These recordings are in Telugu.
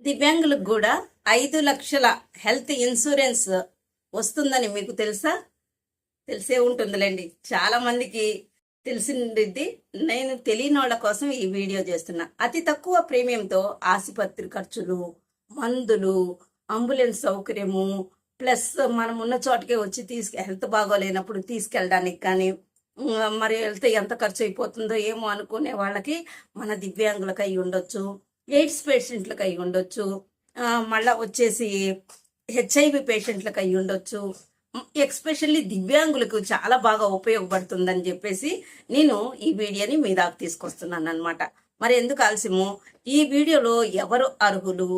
దివ్యాంగులకు కూడా 5 లక్షల హెల్త్ ఇన్సూరెన్స్ వస్తుందని మీకు తెలుసా? తెలిసే ఉంటుందిలేండి, చాలా మందికి తెలిసింది. నేను తెలియని వాళ్ళ కోసం ఈ వీడియో చేస్తున్నా. అతి తక్కువ ప్రీమియంతో ఆసుపత్రి ఖర్చులు, మందులు, అంబులెన్స్ సౌకర్యము, ప్లస్ మనం ఉన్న చోటకే వచ్చి హెల్త్ బాగోలేనప్పుడు తీసుకెళ్ళడానికి కానీ, మరి వెళ్తే ఎంత ఖర్చు అయిపోతుందో ఏమో అనుకునే వాళ్ళకి మన దివ్యాంగులకు అయి ఉండొచ్చు, ఎయిడ్స్ పేషెంట్లకు అయి ఉండొచ్చు, మళ్ళా వచ్చేసి హెచ్ఐవి పేషెంట్లకు అయి ఉండొచ్చు. ఎక్స్పెషల్లీ దివ్యాంగులకు చాలా బాగా ఉపయోగపడుతుందని చెప్పేసి నేను ఈ వీడియోని మీ దాకా తీసుకొస్తున్నాను అనమాట. మరి ఎందుకు ఆలస్యము, ఈ వీడియోలో ఎవరు అర్హులు,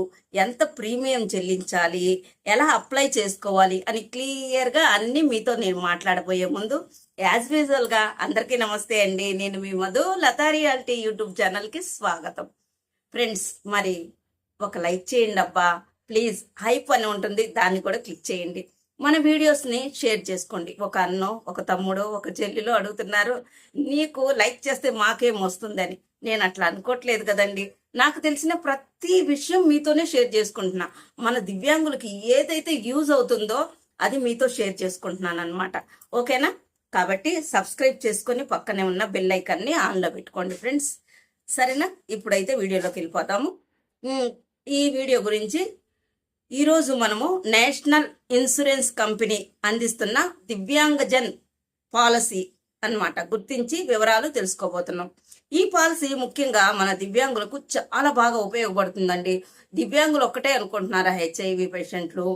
ఎంత ప్రీమియం చెల్లించాలి, ఎలా అప్లై చేసుకోవాలి అని క్లియర్గా అన్ని మీతో నేను మాట్లాడబోయే ముందు యాజ్ యూజువల్గా అందరికీ నమస్తే అండి. నేను మీ మధు, లతా రియాలిటీ యూట్యూబ్ ఛానల్కి స్వాగతం. ఫ్రెండ్స్, మరి ఒక లైక్ చేయండి అబ్బా ప్లీజ్. హైప్ అని ఉంటుంది, దాన్ని కూడా క్లిక్ చేయండి. మన వీడియోస్ని షేర్ చేసుకోండి. ఒక అన్నో, ఒక తమ్ముడో, ఒక చెల్లిలో అడుగుతున్నారు, నీకు లైక్ చేస్తే మాకేం వస్తుందని. నేను అట్లా అనుకోవట్లేదు కదండి. నాకు తెలిసిన ప్రతి విషయం మీతోనే షేర్ చేసుకుంటున్నా. మన దివ్యాంగులకి ఏదైతే యూజ్ అవుతుందో అది మీతో షేర్ చేసుకుంటున్నాను అనమాట. ఓకేనా? కాబట్టి సబ్స్క్రైబ్ చేసుకొని పక్కనే ఉన్న బెల్ ఐకాన్ని ఆన్లో పెట్టుకోండి ఫ్రెండ్స్. సరేనా? ఇప్పుడైతే వీడియోలోకి వెళ్ళిపోతాము. ఈ వీడియో గురించి ఈరోజు మనము నేషనల్ ఇన్సూరెన్స్ కంపెనీ అందిస్తున్న దివ్యాంగజన్ పాలసీ అన్నమాట గుర్తించి వివరాలు తెలుసుకోబోతున్నాం. ఈ పాలసీ ముఖ్యంగా మన దివ్యాంగులకు చాలా బాగా ఉపయోగపడుతుందండి. దివ్యాంగులు ఒక్కటే అనుకుంటున్నారా? హెచ్ఐవి పేషెంట్లు,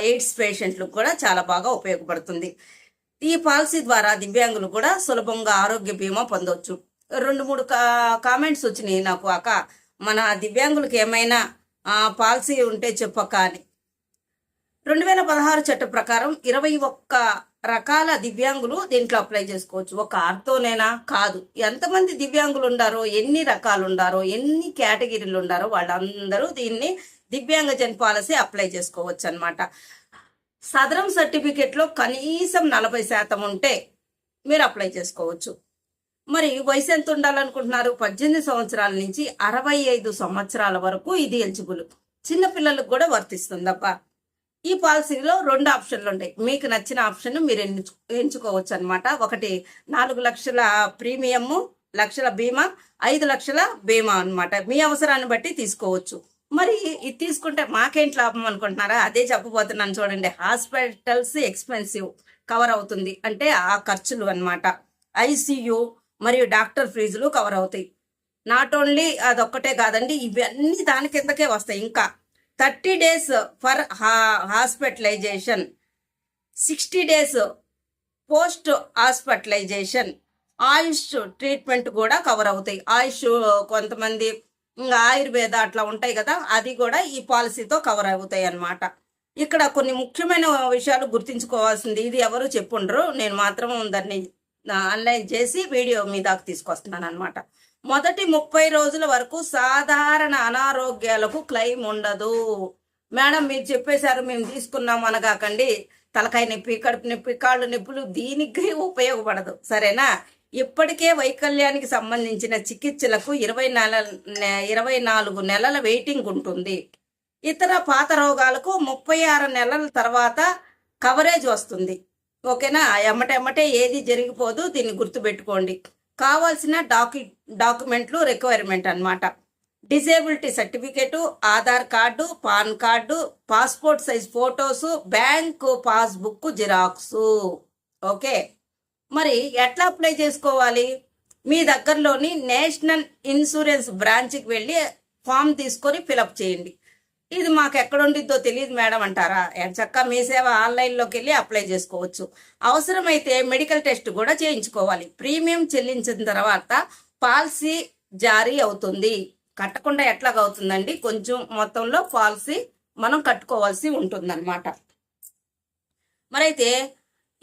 ఎయిడ్స్ పేషెంట్లు కూడా చాలా బాగా ఉపయోగపడుతుంది. ఈ పాలసీ ద్వారా దివ్యాంగులు కూడా సులభంగా ఆరోగ్య బీమా పొందవచ్చు. 2-3 కామెంట్స్ వచ్చినాయి నాకు, అక్క మన దివ్యాంగులకు ఏమైనా పాలసీ ఉంటే చెప్పక అని. 2016 చట్టం ప్రకారం 21 రకాల దివ్యాంగులు దీంట్లో అప్లై చేసుకోవచ్చు. ఒక ఆర్తోనేనా కాదు, ఎంతమంది దివ్యాంగులు ఉండారో, ఎన్ని రకాలు ఉండారో, ఎన్ని కేటగిరీలు ఉండారో వాళ్ళందరూ దీన్ని దివ్యాంగజన్ పాలసీ అప్లై చేసుకోవచ్చు అనమాట. సదరం సర్టిఫికేట్లో కనీసం 40% ఉంటే మీరు అప్లై చేసుకోవచ్చు. మరి వయసు ఎంత ఉండాలనుకుంటున్నారు? 18 సంవత్సరాల నుంచి 65 సంవత్సరాల వరకు ఇది ఎలిజిబుల్. చిన్నపిల్లలకు కూడా వర్తిస్తుందబ్బా. ఈ పాలసీలో 2 ఆప్షన్లు ఉంటాయి. మీకు నచ్చిన ఆప్షన్ మీరు ఎంచుకోవచ్చు అనమాట. ఒకటి 4 లక్షల ప్రీమియము, లక్షల బీమా, 5 లక్షల బీమా అనమాట. మీ అవసరాన్ని బట్టి తీసుకోవచ్చు. మరి ఇది తీసుకుంటే మాకేంటి లాభం అనుకుంటున్నారా? అదే చెప్పబోతున్నాను చూడండి. హాస్పిటల్స్ ఎక్స్పెన్సివ్ కవర్ అవుతుంది, అంటే ఆ ఖర్చులు అనమాట. ఐసీయూ మరియు డాక్టర్ ఫీజులు కవర్ అవుతాయి. నాట్ ఓన్లీ అదొక్కటే కాదండి, ఇవన్నీ దాని కిందకే వస్తాయి. ఇంకా 30 days for hospitalisation, 60 days post hospitalisation, Ayush treatment కూడా కవర్ అవుతాయి. ఆయుష్ కొంతమంది ఆయుర్వేద అట్లా ఉంటాయి కదా, అది కూడా ఈ పాలసీతో కవర్ అవుతాయి అన్నమాట. ఇక్కడ కొన్ని ముఖ్యమైన విషయాలు గుర్తించుకోవాల్సింది. ఇది ఎవరు చెప్పుండ్రు, నేను మాత్రం దాన్ని ఆన్లైన్ చేసి వీడియో మీ దాకా తీసుకొస్తున్నాను అనమాట. మొదటి 30 రోజుల వరకు సాధారణ అనారోగ్యాలకు క్లెయిమ్ ఉండదు. మేడం మీరు చెప్పేశారు, మేము తీసుకున్నాం అనగాకండి. తలకాయ నొప్పి, కడుపు నొప్పి, కాళ్ళు నొప్పులు దీనికి ఉపయోగపడదు, సరేనా? ఇప్పటికే వైకల్యానికి సంబంధించిన చికిత్సలకు 24 నెలల వెయిటింగ్ ఉంటుంది. ఇతర పాత రోగాలకు 36 నెలల తర్వాత కవరేజ్ వస్తుంది. ఓకేనా? ఎమ్మటెమ్మటే ఏది జరిగిపోదు, దీన్ని గుర్తుపెట్టుకోండి. కావాల్సిన డాక్యుమెంట్లు రిక్వైర్మెంట్ అనమాట. Disability certificate, Aadhaar card, pan card, passport size photos, bank passbook xerox. Okay, మరి ఎట్లా అప్లై చేసుకోవాలి? మీ దగ్గరలోని నేషనల్ ఇన్సూరెన్స్ బ్రాంచ్కి వెళ్ళి ఫామ్ తీసుకొని ఫిలప్ చేయండి. ఇది మాకు ఎక్కడ ఉండిద్దో తెలియదు మేడం అంటారా? చక్కగా మీ సేవ ఆన్లైన్లోకి వెళ్ళి అప్లై చేసుకోవచ్చు. అవసరమైతే మెడికల్ టెస్ట్ కూడా చేయించుకోవాలి. ప్రీమియం చెల్లించిన తర్వాత పాలసీ జారీ అవుతుంది. కట్టకుండా ఎట్లాగ అవుతుందండి? కొంచెం మొత్తంలో పాలసీ మనం కట్టుకోవాల్సి ఉంటుందన్నమాట. మరైతే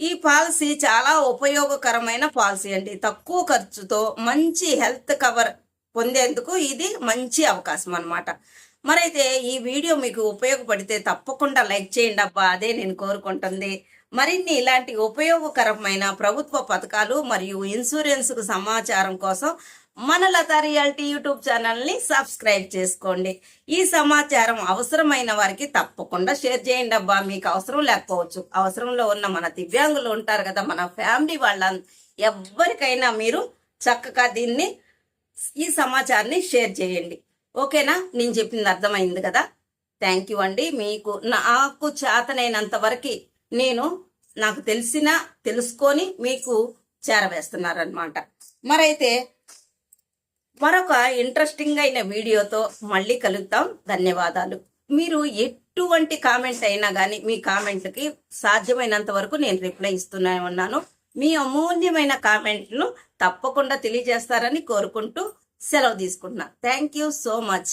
ఈ పాలసీ చాలా ఉపయోగకరమైన పాలసీ అండి. తక్కువ ఖర్చుతో మంచి హెల్త్ కవర్ పొందేందుకు ఇది మంచి అవకాశం అన్నమాట. మరైతే ఈ వీడియో మీకు ఉపయోగపడితే తప్పకుండా లైక్ చేయండి అబ్బా, అదే నేను కోరుకుంటుంది. మరిన్ని ఇలాంటి ఉపయోగకరమైన ప్రభుత్వ పథకాలు మరియు ఇన్సూరెన్స్కు సమాచారం కోసం మన లతా రియాలిటీ యూట్యూబ్ ఛానల్ని సబ్స్క్రైబ్ చేసుకోండి. ఈ సమాచారం అవసరమైన వారికి తప్పకుండా షేర్ చేయండి అబ్బా. మీకు అవసరం లేకపోవచ్చు, అవసరంలో ఉన్న మన దివ్యాంగులు ఉంటారు కదా, మన ఫ్యామిలీ వాళ్ళ ఎవరికైనా మీరు చక్కగా దీన్ని ఈ సమాచారాన్ని షేర్ చేయండి. ఓకేనా? నేను చెప్పింది అర్థమైంది కదా. థ్యాంక్ యూ అండి. మీకు నాకు చేతనైనంత వరకు నాకు తెలుసుకొని మీకు చేరవేస్తున్నారనమాట. మరైతే మరొక ఇంట్రెస్టింగ్ అయిన వీడియోతో మళ్ళీ కలుద్దాం. ధన్యవాదాలు. మీరు ఎటువంటి కామెంట్ అయినా కానీ మీ కామెంట్కి సాధ్యమైనంత వరకు నేను రిప్లై ఇస్తూనే ఉన్నాను. మీ అమూల్యమైన కామెంట్ను తప్పకుండా తెలియజేస్తారని కోరుకుంటూ సెలవు తీసుకుంటున్నా. Thank you so much.